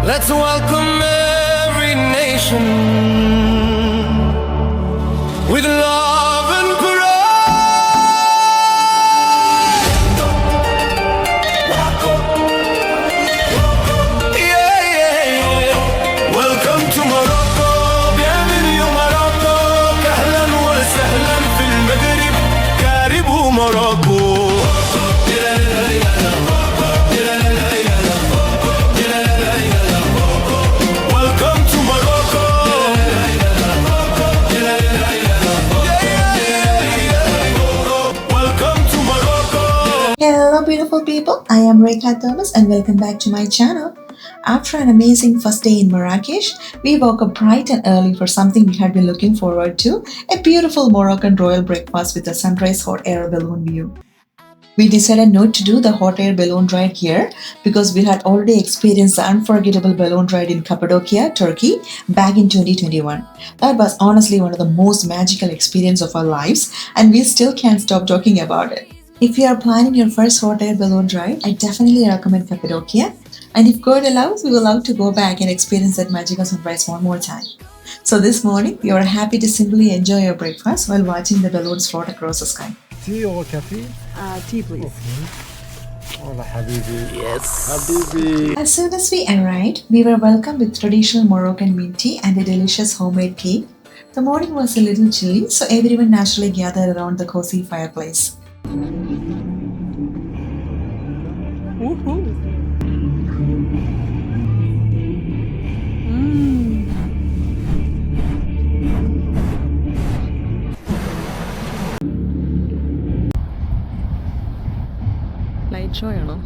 Let's welcome every nation with love and pride. Yeah, yeah, yeah. Welcome to Morocco. Bienvenue Morocco. Ahlan wa sahlan fil Maghrib. Karibu Morocco. Hello beautiful people, I am Rekha Thomas and welcome back to my channel. After an amazing first day in Marrakech, we woke up bright and early for something we had been looking forward to, a beautiful Moroccan royal breakfast with a sunrise hot air balloon view. We decided not to do the hot air balloon ride here because we had already experienced the unforgettable balloon ride in Cappadocia, Turkey back in 2021. That was honestly one of the most magical experiences of our lives and we still can't stop talking about it. If you are planning your first hot air balloon ride, I definitely recommend Cappadocia. And if God allows, we will love to go back and experience that magical sunrise one more time. So this morning, we are happy to simply enjoy our breakfast while watching the balloons float across the sky. Tea or coffee? Tea please. Oh, habibi. Yes. Habibi. As soon as we arrived, we were welcomed with traditional Moroccan mint tea and a delicious homemade cake. The morning was a little chilly, so everyone naturally gathered around the cozy fireplace. Woohoo! Light show, you know.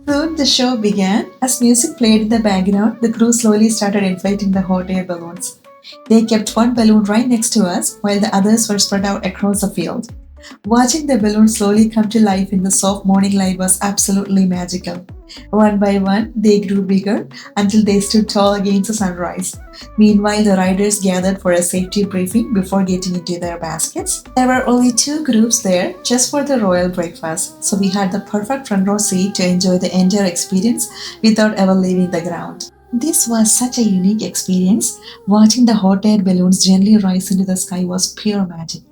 Soon the show began. As music played in the background, the crew slowly started inflating the hot air balloons. They kept one balloon right next to us while the others were spread out across the field. Watching the balloons slowly come to life in the soft morning light was absolutely magical. One by one, they grew bigger until they stood tall against the sunrise. Meanwhile, the riders gathered for a safety briefing before getting into their baskets. There were only two groups there just for the royal breakfast, so we had the perfect front row seat to enjoy the entire experience without ever leaving the ground. This was such a unique experience. Watching the hot air balloons gently rise into the sky was pure magic.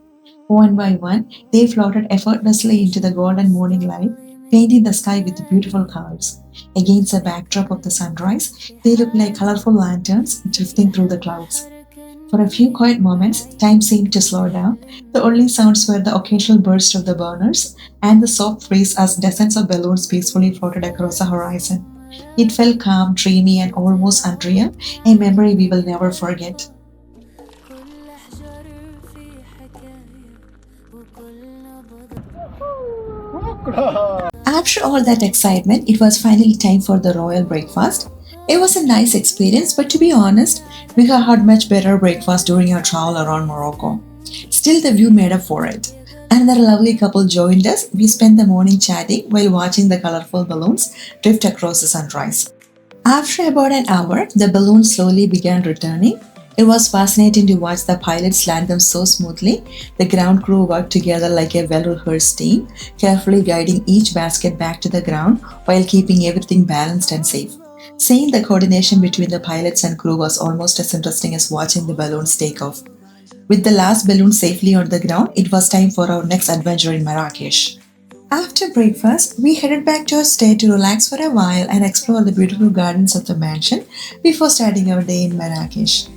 One by one, they floated effortlessly into the golden morning light, painting the sky with beautiful colors. Against the backdrop of the sunrise, they looked like colorful lanterns drifting through the clouds. For a few quiet moments, time seemed to slow down. The only sounds were the occasional burst of the burners and the soft breeze as dozens of balloons peacefully floated across the horizon. It felt calm, dreamy, and almost unreal, a memory we will never forget. After all that excitement, it was finally time for the royal breakfast. It was a nice experience, but to be honest, we have had much better breakfast during our travel around Morocco. Still, the view made up for it. Another lovely couple joined us. We spent the morning chatting while watching the colorful balloons drift across the sunrise. After about an hour, the balloons slowly began returning. It was fascinating to watch the pilots land them so smoothly. The ground crew worked together like a well-rehearsed team, carefully guiding each basket back to the ground while keeping everything balanced and safe. Seeing the coordination between the pilots and crew was almost as interesting as watching the balloons take off. With the last balloon safely on the ground, it was time for our next adventure in Marrakech. After breakfast, we headed back to our stay to relax for a while and explore the beautiful gardens of the mansion before starting our day in Marrakech.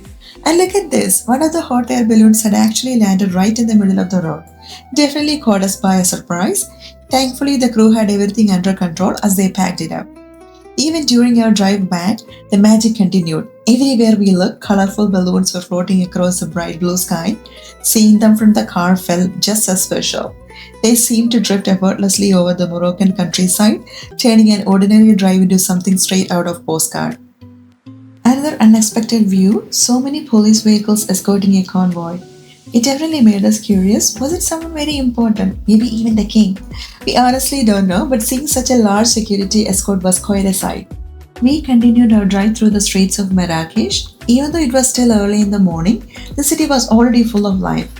And look at this, one of the hot air balloons had actually landed right in the middle of the road. Definitely caught us by a surprise. Thankfully, the crew had everything under control as they packed it up. Even during our drive back, the magic continued. Everywhere we looked, colorful balloons were floating across the bright blue sky. Seeing them from the car felt just as special. They seemed to drift effortlessly over the Moroccan countryside, turning an ordinary drive into something straight out of postcard. Another unexpected view, so many police vehicles escorting a convoy. It definitely made us curious. Was it someone very important? Maybe even the king? We honestly don't know, but seeing such a large security escort was quite a sight. We continued our drive through the streets of Marrakech. Even though it was still early in the morning, the city was already full of life.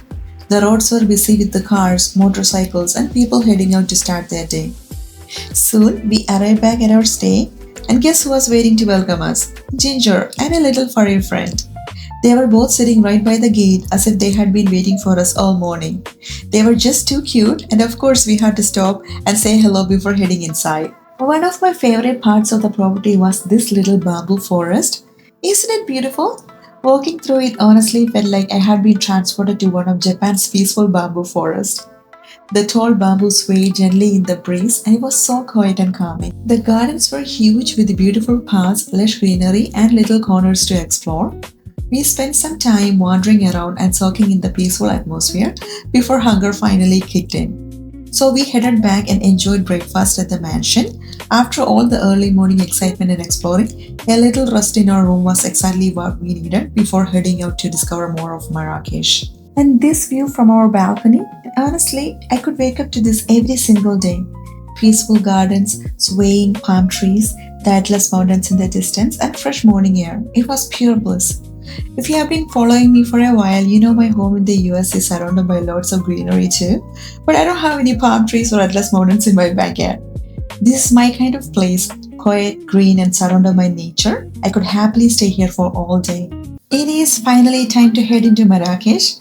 The roads were busy with the cars, motorcycles, and people heading out to start their day. Soon, we arrived back at our stay, and guess who was waiting to welcome us? Ginger and a little furry friend. They were both sitting right by the gate as if they had been waiting for us all morning. They were just too cute, and of course, we had to stop and say hello before heading inside. One of my favorite parts of the property was this little bamboo forest. Isn't it beautiful? Walking through it honestly felt like I had been transported to one of Japan's peaceful bamboo forests. The tall bamboo swayed gently in the breeze and it was so quiet and calming. The gardens were huge with beautiful paths, lush greenery, and little corners to explore. We spent some time wandering around and soaking in the peaceful atmosphere before hunger finally kicked in. So we headed back and enjoyed breakfast at the mansion. After all the early morning excitement and exploring, a little rest in our room was exactly what we needed before heading out to discover more of Marrakech. And this view from our balcony, honestly, I could wake up to this every single day. Peaceful gardens, swaying palm trees, the Atlas Mountains in the distance, and fresh morning air. It was pure bliss. If you have been following me for a while, you know my home in the US is surrounded by lots of greenery too, but I don't have any palm trees or Atlas Mountains in my backyard. This is my kind of place, quiet, green, and surrounded by nature. I could happily stay here for all day. It is finally time to head into Marrakech.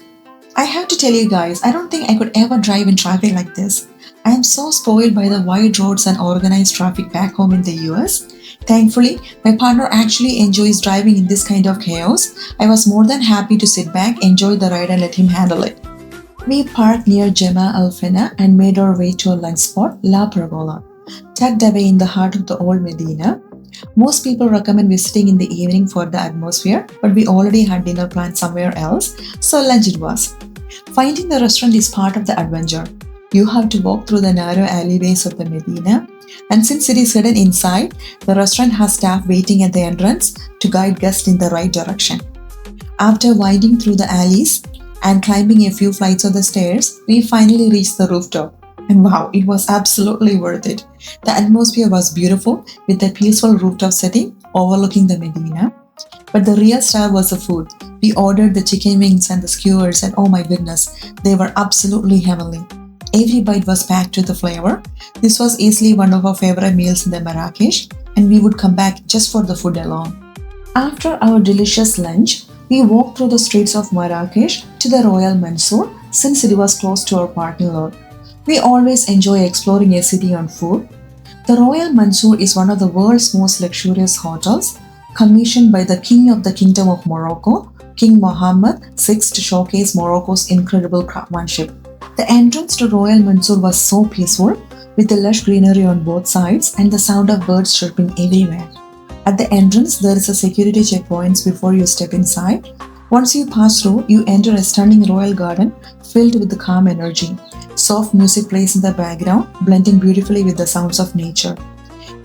I have to tell you guys, I don't think I could ever drive in traffic like this. I am so spoiled by the wide roads and organized traffic back home in the US. Thankfully, my partner actually enjoys driving in this kind of chaos. I was more than happy to sit back, enjoy the ride, and let him handle it. We parked near Jemaa el-Fnaa and made our way to a lunch spot, La Pergola, tucked away in the heart of the old Medina. Most people recommend visiting in the evening for the atmosphere, but we already had dinner planned somewhere else, so lunch it was. Finding the restaurant is part of the adventure. You have to walk through the narrow alleyways of the Medina, and since it is hidden inside, the restaurant has staff waiting at the entrance to guide guests in the right direction. After winding through the alleys and climbing a few flights of the stairs, we finally reached the rooftop. And wow, it was absolutely worth it. The atmosphere was beautiful with a peaceful rooftop setting overlooking the Medina. But the real star was the food. We ordered the chicken wings and the skewers, and oh my goodness, they were absolutely heavenly. Every bite was packed with the flavor. This was easily one of our favorite meals in the Marrakech, and we would come back just for the food alone. After our delicious lunch, we walked through the streets of Marrakech to the Royal Mansour since it was close to our parking lot. We always enjoy exploring a city on food. The Royal Mansour is one of the world's most luxurious hotels, commissioned by the King of the Kingdom of Morocco, King Mohammed VI, to showcase Morocco's incredible craftsmanship. The entrance to Royal Mansour was so peaceful, with the lush greenery on both sides and the sound of birds chirping everywhere. At the entrance, there is a security checkpoint before you step inside. Once you pass through, you enter a stunning royal garden filled with the calm energy. Soft music plays in the background, blending beautifully with the sounds of nature.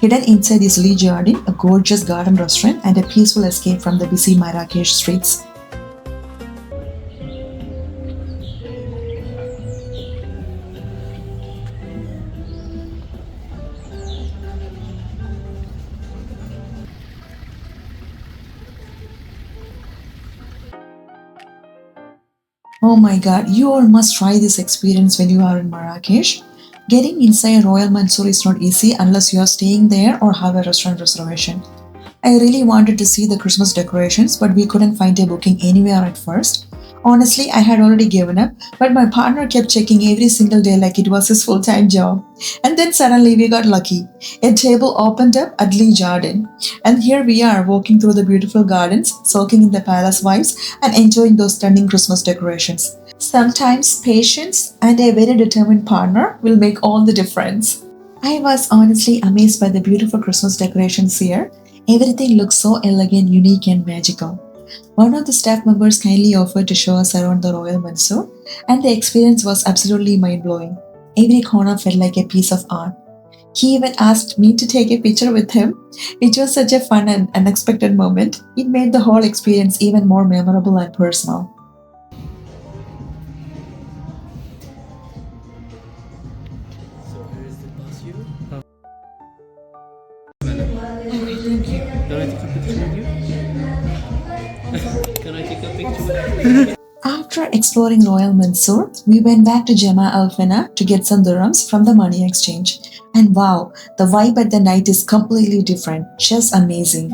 Hidden inside is Le Jardin, a gorgeous garden restaurant and a peaceful escape from the busy Marrakech streets. Oh my god, you all must try this experience when you are in Marrakech. Getting inside Royal Mansour is not easy unless you are staying there or have a restaurant reservation. I really wanted to see the Christmas decorations, but we couldn't find a booking anywhere at first. Honestly, I had already given up, but my partner kept checking every single day like it was his full-time job. And then suddenly we got lucky. A table opened up at Le Jardin. And here we are walking through the beautiful gardens, soaking in the palace vibes and enjoying those stunning Christmas decorations. Sometimes patience and a very determined partner will make all the difference. I was honestly amazed by the beautiful Christmas decorations here. Everything looks so elegant, unique and magical. One of the staff members kindly offered to show us around the Royal Mansour, and the experience was absolutely mind-blowing. Every corner felt like a piece of art. He even asked me to take a picture with him. It was such a fun and unexpected moment. It made the whole experience even more memorable and personal. After After exploring Royal Mansour, we went back to Jemaa el-Fnaa to get some dirhams from the money exchange. And wow, the vibe at the night is completely different, just amazing.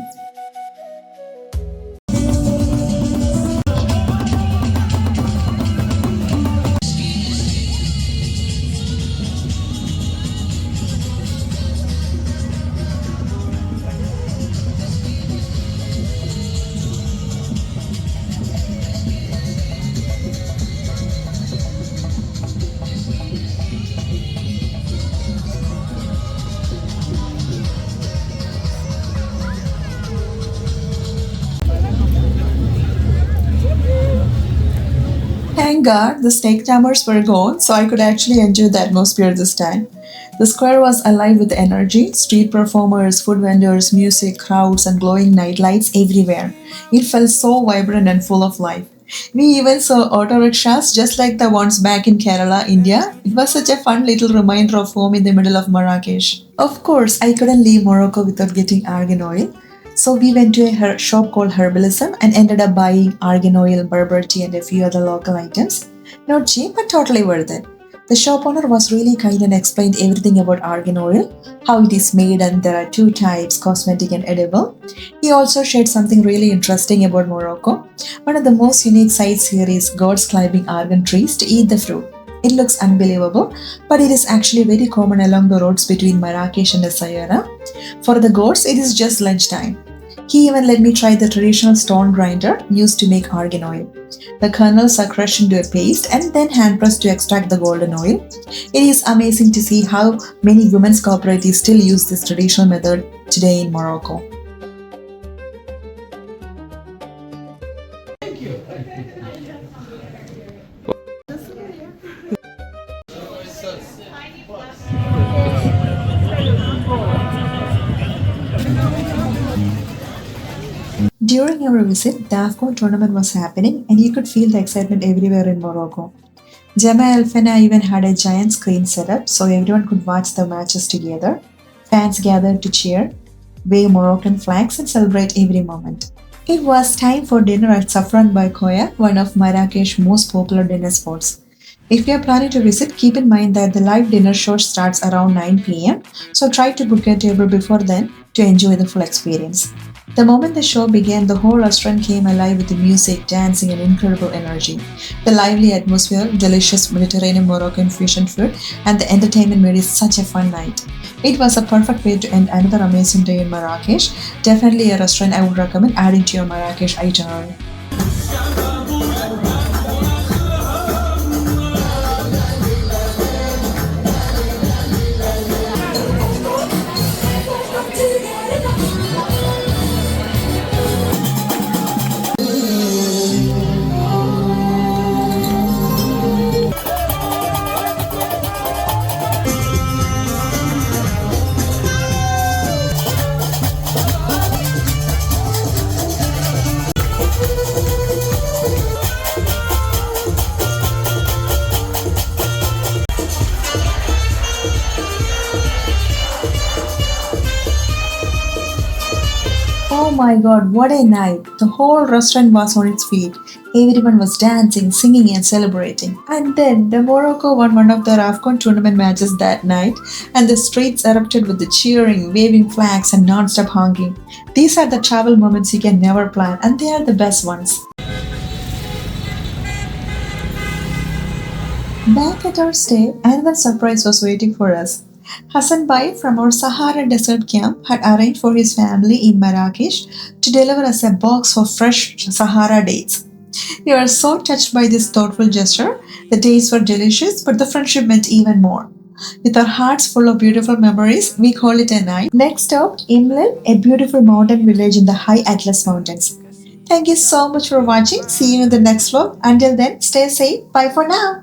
Thank God the snake charmers were gone, so I could actually enjoy the atmosphere this time. The square was alive with energy, street performers, food vendors, music, crowds, and glowing night lights everywhere. It felt so vibrant and full of life. We even saw auto rickshaws just like the ones back in Kerala, India. It was such a fun little reminder of home in the middle of Marrakech. Of course, I couldn't leave Morocco without getting argan oil. So we went to a shop called Herbalism and ended up buying argan oil, Berber tea, and a few other local items. Not cheap, but totally worth it. The shop owner was really kind and explained everything about argan oil, how it is made, and there are two types, cosmetic and edible. He also shared something really interesting about Morocco. One of the most unique sights here is goats climbing argan trees to eat the fruit. It looks unbelievable, but it is actually very common along the roads between Marrakech and the Sahara. For the goats, it is just lunchtime. He even let me try the traditional stone grinder used to make argan oil. The kernels are crushed into a paste and then hand pressed to extract the golden oil. It is amazing to see how many women's cooperatives still use this traditional method today in Morocco. During our visit, the AFCON tournament was happening and you could feel the excitement everywhere in Morocco. Jemaa el-Fnaa even had a giant screen set up so everyone could watch the matches together. Fans gathered to cheer, wave Moroccan flags and celebrate every moment. It was time for dinner at Safran by Kôya, one of Marrakech's most popular dinner spots. If you are planning to visit, keep in mind that the live dinner show starts around 9 p.m. So try to book your table before then to enjoy the full experience. The moment the show began, the whole restaurant came alive with the music, dancing, and incredible energy. The lively atmosphere, delicious Mediterranean Moroccan fusion food, and the entertainment made it such a fun night. It was a perfect way to end another amazing day in Marrakech. Definitely a restaurant I would recommend adding to your Marrakech itinerary. Oh my god, what a night! The whole restaurant was on its feet. Everyone was dancing, singing, and celebrating. And then the Morocco won one of their AFCON tournament matches that night, and the streets erupted with the cheering, waving flags, and non-stop honking. These are the travel moments you can never plan, and they are the best ones. Back at our stay, another surprise was waiting for us. Hassan Bhai from our Sahara Desert camp had arranged for his family in Marrakech to deliver us a box of fresh Sahara dates. We were so touched by this thoughtful gesture. The dates were delicious, but the friendship meant even more. With our hearts full of beautiful memories, we call it a night. Next stop, Imlil, a beautiful mountain village in the high Atlas Mountains. Thank you so much for watching. See you in the next vlog. Until then, stay safe. Bye for now.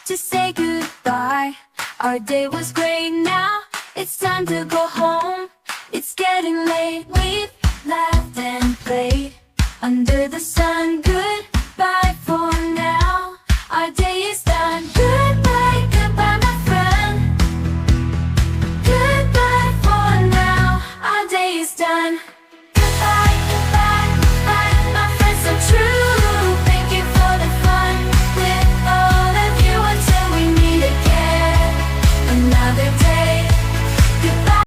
To say goodbye. Our day was great, now it's time to go home. It's getting late, we've laughed and played, under the sun. Good